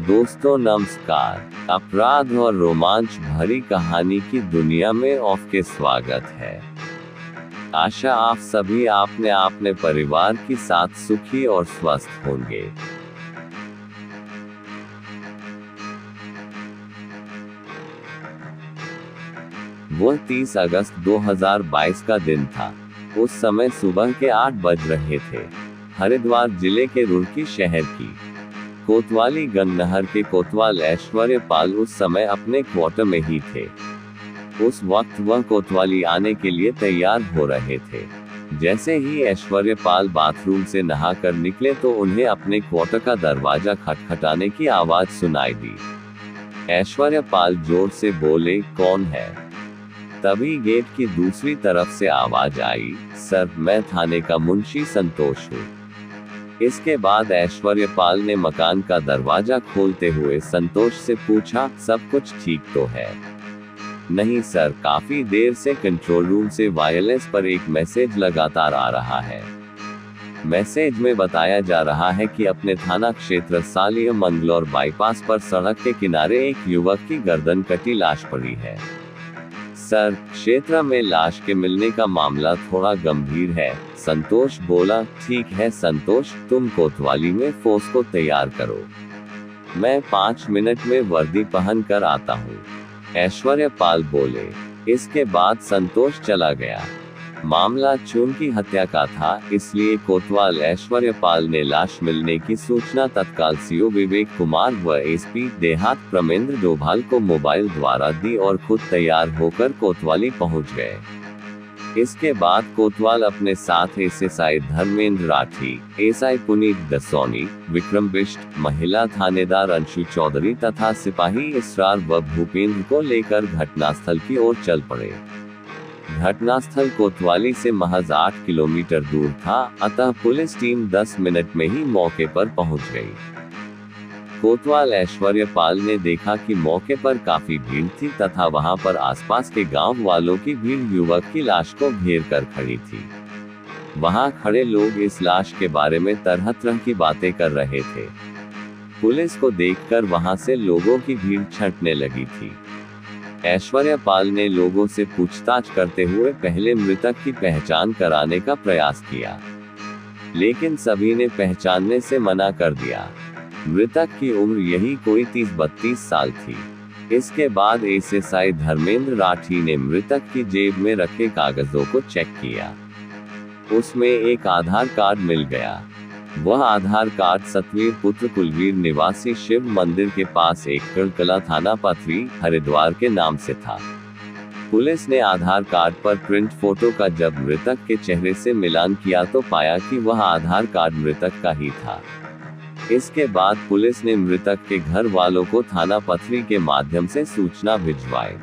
दोस्तों नमस्कार। अपराध और रोमांच भरी कहानी की दुनिया में आपके स्वागत है। आशा आप सभी अपने परिवार के साथ सुखी और स्वस्थ होंगे। वह 30 अगस्त 2022 का दिन था। उस समय सुबह के 8 बज रहे थे। हरिद्वार जिले के रुड़की शहर की कोतवाली गंगनहर के कोतवाल ऐश्वर्य पाल उस समय अपने क्वार्टर में ही थे। उस वक्त वह कोतवाली आने के लिए तैयार हो रहे थे। जैसे ही ऐश्वर्य पाल बाथरूम से नहाकर निकले तो उन्हें अपने क्वार्टर का दरवाजा खटखटाने की आवाज सुनाई दी। ऐश्वर्य पाल जोर से बोले, कौन है? तभी गेट की दूसरी तरफ से आवाज आई, सर, मैं थाने का मुंशी संतोष हूँ। इसके बाद ऐश्वर्य पाल ने मकान का दरवाजा खोलते हुए संतोष से पूछा, सब कुछ ठीक तो है? नहीं सर, काफी देर से कंट्रोल रूम से वायरलेस पर एक मैसेज लगातार आ रहा है। मैसेज में बताया जा रहा है कि अपने थाना क्षेत्र सालिया मंगलौर बाईपास पर सड़क के किनारे एक युवक की गर्दन कटी लाश पड़ी है। सर, क्षेत्र में लाश के मिलने का मामला थोड़ा गंभीर है। संतोष बोला, ठीक है संतोष, तुम कोतवाली में फोर्स को तैयार करो, मैं 5 मिनट में वर्दी पहन कर आता हूँ। ऐश्वर्य पाल बोले। इसके बाद संतोष चला गया। मामला चून की हत्या का था, इसलिए कोतवाल ऐश्वर्य पाल ने लाश मिलने की सूचना तत्काल सीओ विवेक कुमार व एसपी देहात प्रमेंद्र डोभाल को मोबाइल द्वारा दी और खुद तैयार होकर कोतवाली पहुंच गए। इसके बाद कोतवाल अपने साथ एसएसआई धर्मेंद्र राठी, एसआई पुनीत दसौनी, विक्रम बिष्ट, महिला थानेदार अंशु चौधरी तथा सिपाही इसरार व भूपेंद्र को लेकर घटनास्थल की ओर चल पड़े। घटनास्थल कोतवाली से महज 8 किलोमीटर दूर था, अतः पुलिस टीम 10 मिनट में ही मौके पर पहुंच गई। कोतवाल ऐश्वर्य पाल ने देखा कि मौके पर काफी भीड़ थी तथा वहां पर आसपास के गांव वालों की भीड़ युवक की लाश को घेर कर खड़ी थी। वहां खड़े लोग इस लाश के बारे में तरह तरह की बातें कर रहे थे। पुलिस को देखकर वहां से लोगों की भीड़ छंटने लगी थी। ऐश्वर्य पाल ने लोगों से पूछताछ करते हुए पहले मृतक की पहचान कराने का प्रयास किया, लेकिन सभी ने पहचानने से मना कर दिया। मृतक की उम्र यही कोई 30-32 साल थी। इसके बाद एसएसआई धर्मेंद्र राठी ने मृतक की जेब में रखे कागजों को चेक किया। उसमें एक आधार कार्ड मिल गया। वह आधार कार्ड सतवीर पुत्र कुलवीर निवासी शिव मंदिर के पास एकड़ कला थाना पथरी हरिद्वार के नाम से था। पुलिस ने आधार कार्ड पर प्रिंट फोटो का जब मृतक के चेहरे से मिलान किया तो पाया कि वह आधार कार्ड मृतक का ही था। इसके बाद पुलिस ने मृतक के घर वालों को थाना पथरी के माध्यम से सूचना भिजवाई।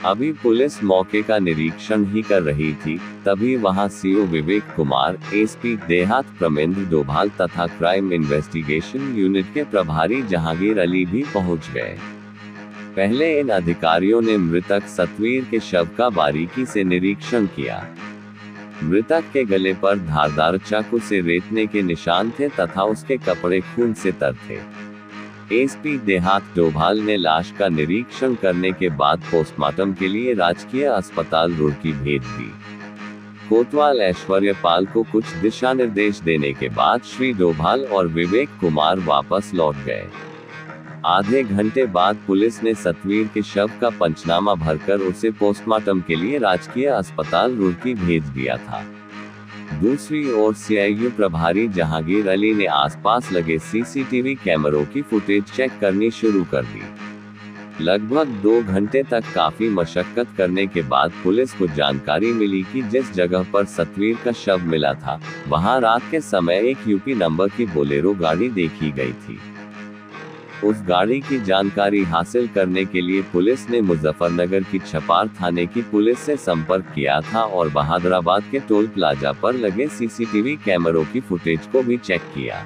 अभी पुलिस मौके का निरीक्षण ही कर रही थी, तभी वहां सीओ विवेक कुमार, एसपी देहात प्रमेंद्र डोभाल तथा क्राइम इन्वेस्टिगेशन यूनिट के प्रभारी जहांगीर अली भी पहुंच गए। पहले इन अधिकारियों ने मृतक सतवीर के शव का बारीकी से निरीक्षण किया। मृतक के गले पर धारदार चाकू से रेतने के निशान थे तथा उसके कपड़े खून से तर थे। एसपी देहात डोभाल ने लाश का निरीक्षण करने के बाद पोस्टमार्टम के लिए राजकीय अस्पताल रुड़की भेज दी। कोतवाल ऐश्वर्य पाल को कुछ दिशा निर्देश देने के बाद श्री डोभाल और विवेक कुमार वापस लौट गए। आधे घंटे बाद पुलिस ने सतवीर के शव का पंचनामा भरकर उसे पोस्टमार्टम के लिए राजकीय अस्पताल रुड़की भेज दिया था। दूसरी ओर सीआईयू प्रभारी जहांगीर अली ने आसपास लगे सीसीटीवी कैमरों की फुटेज चेक करनी शुरू कर दी। लगभग 2 घंटे तक काफी मशक्कत करने के बाद पुलिस को जानकारी मिली कि जिस जगह पर सतवीर का शव मिला था, वहां रात के समय एक यूपी नंबर की बोलेरो गाड़ी देखी गई थी। उस गाड़ी की जानकारी हासिल करने के लिए पुलिस ने मुजफ्फरनगर की छपार थाने की पुलिस से संपर्क किया था और बहादुराबाद के टोल प्लाजा पर लगे सीसीटीवी कैमरों की फुटेज को भी चेक किया।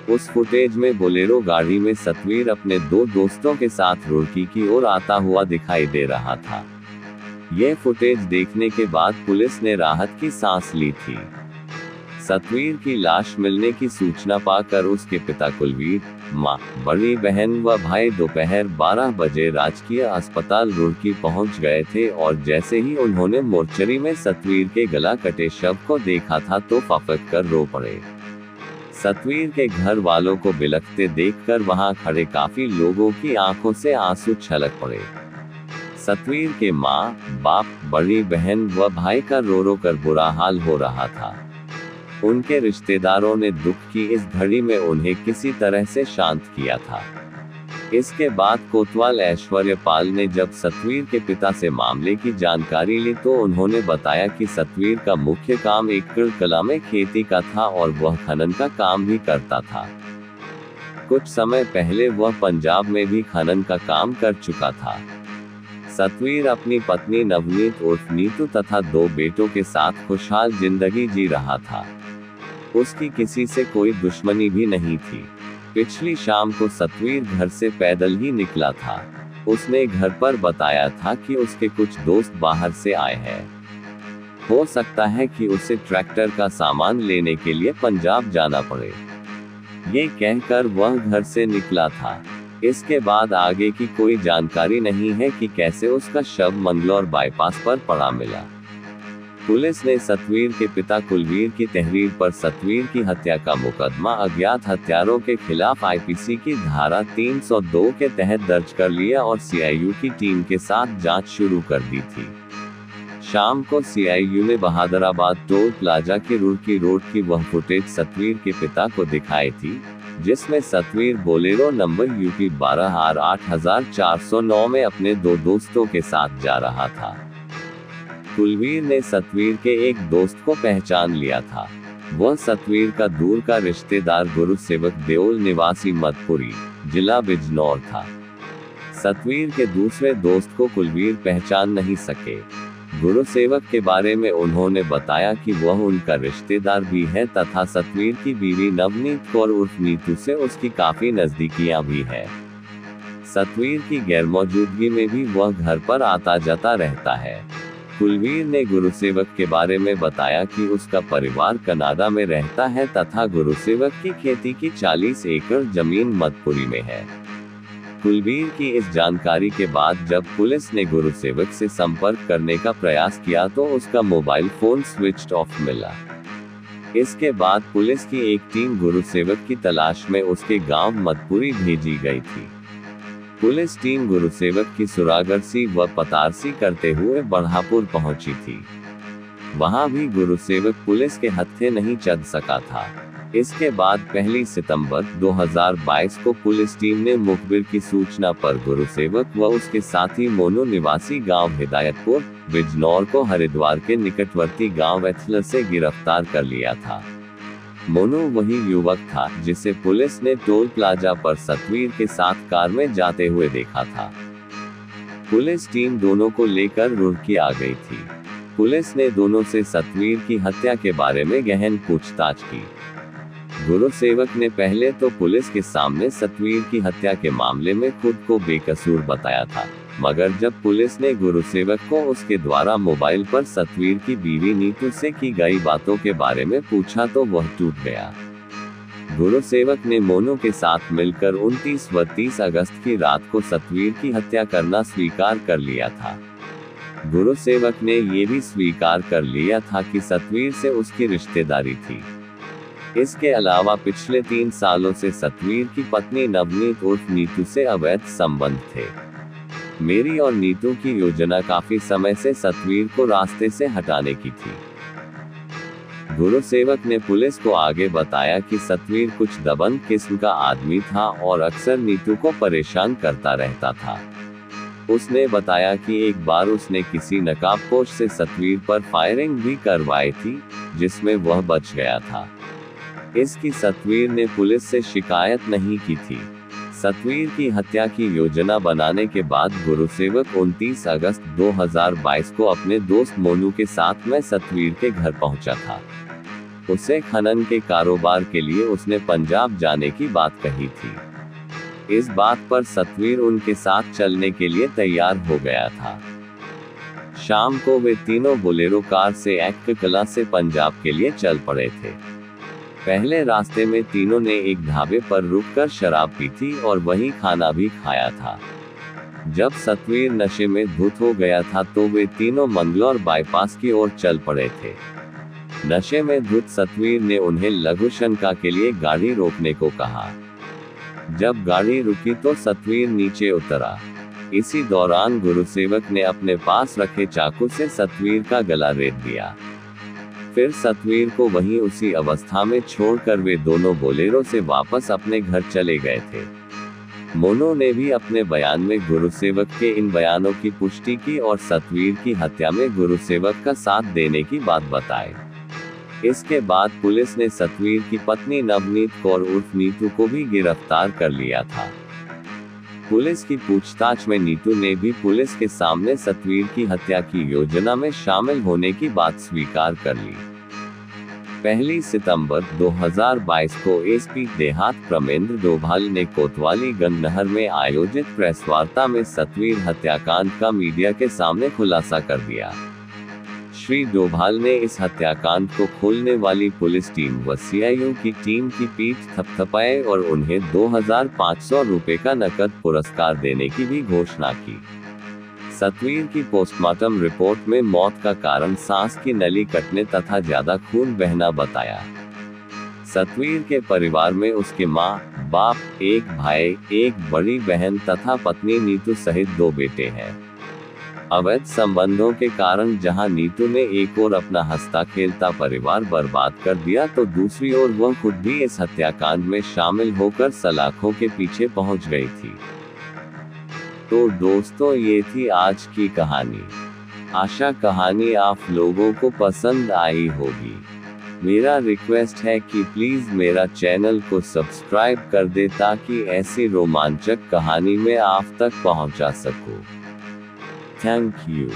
उस फुटेज में बोलेरो गाड़ी में सतवीर अपने 2 दोस्तों के साथ रुड़की की ओर आता हुआ दिखाई दे रहा था। यह फुटेज देखने के बाद पुलिस ने राहत की सांस ली थी। सतवीर की लाश मिलने की सूचना पाकर उसके पिता कुलवीर, मां, बड़ी बहन व भाई दोपहर 12 बजे राजकीय अस्पताल रुड़की पहुंच गए थे और जैसे ही उन्होंने मोर्चरी में सतवीर के गला कटे शव को देखा था तो फफक कर रो पड़े। सतवीर के घर वालों को बिलखते देखकर वहां खड़े काफी लोगों की आंखों से आंसू छलक पड़े। सतवीर के मां, बाप, बड़ी बहन व भाई का रो रो कर बुरा हाल हो रहा था। उनके रिश्तेदारों ने दुख की इस घड़ी में उन्हें किसी तरह से शांत किया था। इसके बाद कोतवाल ऐश्वर्यपाल ने जब सतवीर के पिता से मामले की जानकारी ली तो उन्होंने बताया कि सतवीर का मुख्य काम एकड़ कला में खेती का था और वह खनन का काम भी करता था। कुछ समय पहले वह पंजाब में भी खनन का काम कर चुका था। सतवीर अपनी पत्नी नवनीत उर्फ नीतू तथा 2 बेटों के साथ खुशहाल जिंदगी जी रहा था। उसकी किसी से कोई दुश्मनी भी नहीं थी। पिछली शाम को सतवीर घर से पैदल ही निकला था। उसने घर पर बताया था कि उसके कुछ दोस्त बाहर से आए हैं। हो सकता है कि उसे ट्रैक्टर का सामान लेने के लिए पंजाब जाना पड़े। ये कहकर वह घर से निकला था। इसके बाद आगे की कोई जानकारी नहीं है कि कैसे उसका शव मंगलौर बाईपास पर पड़ा मिला। पुलिस ने सतवीर के पिता कुलवीर की तहरीर पर सतवीर की हत्या का मुकदमा अज्ञात हत्यारों के खिलाफ आईपीसी की धारा 302 के तहत दर्ज कर लिया और सीआईयू की टीम के साथ जांच शुरू कर दी थी। शाम को सीआईयू ने बहादुराबाद टोल प्लाजा की रुड़की रोड की वह फुटेज सतवीर के पिता को दिखाई थी, जिसमें Satveer Bolero number UP 12R 8409 में अपने 2 दोस्तों के साथ जा रहा था। कुलवीर ने सतवीर के एक दोस्त को पहचान लिया था। वह सतवीर का दूर का रिश्तेदार गुरुसेवक देओल निवासी मधपुरी, जिला बिजनौर था। सतवीर के दूसरे दोस्त को कुलवीर पहचान नहीं सके। गुरुसेवक के बारे में उन्होंने बताया कि वह उनका रिश्तेदार भी है तथा सतवीर की बीवी नवनीत कौर उर्फ नीतू से उसकी काफी नजदीकियां भी है। सतवीर की गैरमौजूदगी में भी वह घर पर आता जाता रहता है। कुलवीर ने गुरुसेवक के बारे में बताया कि उसका परिवार कनाडा में रहता है तथा गुरुसेवक की खेती की 40 एकड़ जमीन मधपुरी में है। कुलवीर की इस जानकारी के बाद जब पुलिस ने गुरुसेवक से संपर्क करने का प्रयास किया तो उसका मोबाइल फोन स्विच्ड ऑफ मिला। इसके बाद पुलिस की एक टीम गुरुसेवक की तलाश में उसके गांव मधपुरी भेजी गई थी। पुलिस टीम गुरुसेवक की सुरागरसी व पतारसी करते हुए बढ़ापुर पहुंची थी। वहां भी गुरुसेवक पुलिस के हत्थे नहीं चढ़ सका था। इसके बाद 1 सितंबर 2022 को पुलिस टीम ने मुखबिर की सूचना पर गुरुसेवक व उसके साथी मोनू निवासी गांव हिदायतपुर, बिजनौर को हरिद्वार के निकटवर्ती गांव एथलर से गिरफ्तार कर लिया था। मोनू वही युवक था जिसे पुलिस ने टोल प्लाजा पर सतवीर के साथ कार में जाते हुए देखा था। पुलिस टीम दोनों को लेकर रुड़की आ गई थी। पुलिस ने दोनों से सतवीर की हत्या के बारे में गहन पूछताछ की। गुरुसेवक ने पहले तो पुलिस के सामने सतवीर की हत्या के मामले में खुद को बेकसूर बताया था, मगर जब पुलिस ने गुरुसेवक को उसके द्वारा मोबाइल पर सतवीर की बीवी नीतू से की गई बातों के बारे में पूछा तो वह टूट गया। गुरुसेवक ने मोनू के साथ मिलकर 29 व 30 अगस्त की रात को सतवीर की हत्या करना स्वीकार कर लिया था। गुरुसेवक ने ये भी स्वीकार कर लिया था कि सतवीर से उसकी रिश्तेदारी थी। इसके अलावा पिछले 3 सालों से सतवीर की पत्नी नवनीत उर्फ नीतू से अवैध संबंध थे। मेरी और नीतू की योजना काफी समय से सतवीर को रास्ते से हटाने की थी। गुरुसेवक ने पुलिस को आगे बताया कि सतवीर कुछ दबंग किस्म का आदमी था और अक्सर नीतू को परेशान करता रहता था। उसने बताया कि एक बार उसने किसी नकाबपोश से सतवीर पर फायरिंग भी करवाई थी, जिसमें वह बच गया था। इसकी सतवीर ने पुलिस से शिकायत नहीं की थी। सतवीर की हत्या की योजना बनाने के बाद गुरुसेवक 29 अगस्त 2022 को अपने दोस्त मोनू के साथ में सतवीर के घर पहुंचा था। उसे खनन के कारोबार के लिए उसने पंजाब जाने की बात कही थी। इस बात पर सतवीर उनके साथ चलने के लिए तैयार हो गया था। शाम को वे तीनों बोलेरो कार से एक्ट कला से पंजाब के लिए चल पड़े थे। पहले रास्ते में तीनों ने एक ढाबे पर रुककर शराब पी थी और वहीं खाना भी खाया था। जब सतवीर नशे में धुत हो गया था तो वे तीनों मंगलौर बाईपास की ओर चल पड़े थे। नशे में धुत सतवीर ने उन्हें लघु शंका के लिए गाड़ी रोकने को कहा। जब गाड़ी रुकी तो सतवीर नीचे उतरा। इसी दौरान गुरुसेवक ने अपने पास रखे चाकू से सतवीर का गला रेत दिया। फिर सतवीर को वहीं उसी अवस्था में छोड़कर वे दोनों बोलेरो से वापस अपने घर चले गए थे। मोनू ने भी अपने बयान में गुरुसेवक के इन बयानों की पुष्टि की और सतवीर की हत्या में गुरुसेवक का साथ देने की बात बताई। इसके बाद पुलिस ने सतवीर की पत्नी नवनीत कौर उर्फ नीतू को भी गिरफ्तार कर लिया था। पुलिस की पूछताछ में नीतू ने भी पुलिस के सामने सतवीर की हत्या की योजना में शामिल होने की बात स्वीकार कर ली। 1 सितंबर 2022 को एसपी देहात प्रमेंद्र डोभाल ने कोतवाली गंज नहर में आयोजित प्रेस वार्ता में सतवीर हत्याकांड का मीडिया के सामने खुलासा कर दिया। श्री डोभाल ने इस हत्याकांड को खोलने वाली पुलिस टीम व सीआईयू की टीम की पीठ थपथपाए और उन्हें 2500 रुपए का नकद पुरस्कार देने की भी घोषणा की। सतवीर की पोस्टमार्टम रिपोर्ट में मौत का कारण सांस की नली कटने तथा ज्यादा खून बहना बताया। सतवीर के परिवार में उसके मां, बाप, एक भाई, एक बड़ी बहन तथा पत्नी नीतू सहित 2 बेटे हैं। अवैध संबंधों के कारण जहां नीतू ने एक ओर अपना हंसता खेलता परिवार बर्बाद कर दिया तो दूसरी ओर वह खुद भी इस हत्याकांड में शामिल होकर सलाखों के पीछे पहुंच गई थी। तो दोस्तों, ये थी आज की कहानी। आशा कहानी आप लोगों को पसंद आई होगी। मेरा रिक्वेस्ट है कि प्लीज मेरा चैनल को सब्सक्राइब कर दे ताकि ऐसी रोमांचक कहानी में आप तक पहुंचा सकूं। Thank you.